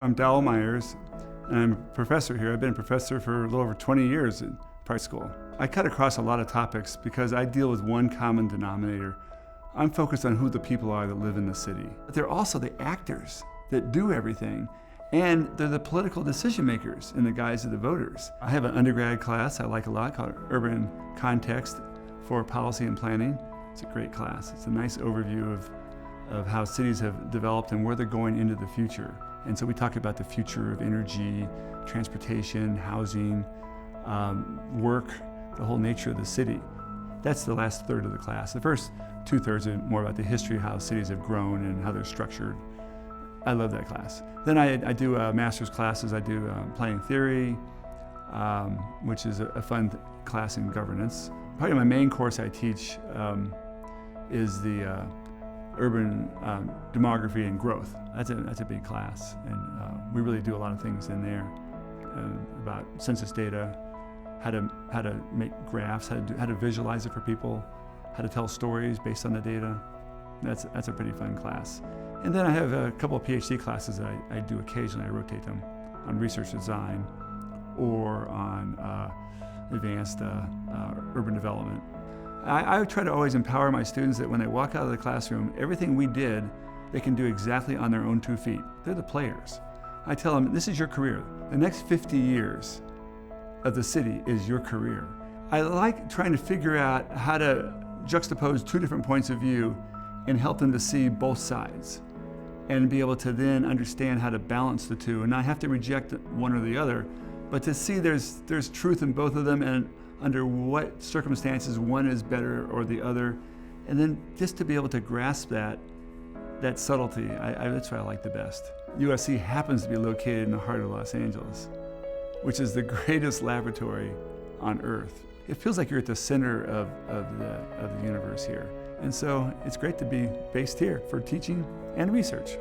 I'm Dowell Myers, and I'm a professor here. I've been a professor for a little over 20 years in private school. I cut across a lot of topics because I deal with one common denominator. I'm focused on who the people are that live in the city. But they're also the actors that do everything, and they're the political decision makers in the guise of the voters. I have an undergrad class I like a lot called Urban Context for Policy and Planning. It's a great class. It's a nice overview of how cities have developed and where they're going into the future. And so we talk about the future of energy, transportation, housing, work, the whole nature of the city. That's the last third of the class. The first 2/3 are more about the history of how cities have grown and how they're structured. I love that class. Then I do master's classes. I do planning theory, which is a fun class in governance. Probably my main course I teach is the urban demography and growth. That's a big class, and we really do a lot of things in there about census data, how to make graphs, how to visualize it for people, how to tell stories based on the data. That's a pretty fun class. And then I have a couple of Ph.D. classes that I do occasionally. I rotate them on research design or on advanced urban development. I try to always empower my students that when they walk out of the classroom, everything we did, they can do exactly on their own 2 feet. They're the players. I tell them, this is your career. The next 50 years of the city is your career. I like trying to figure out how to juxtapose 2 different points of view and help them to see both sides and be able to then understand how to balance the two and not have to reject one or the other, but to see there's truth in both of them and under what circumstances one is better or the other, and then just to be able to grasp that subtlety, that's what I like the best. USC happens to be located in the heart of Los Angeles, which is the greatest laboratory on Earth. It feels like you're at the center of the universe here. And so it's great to be based here for teaching and research.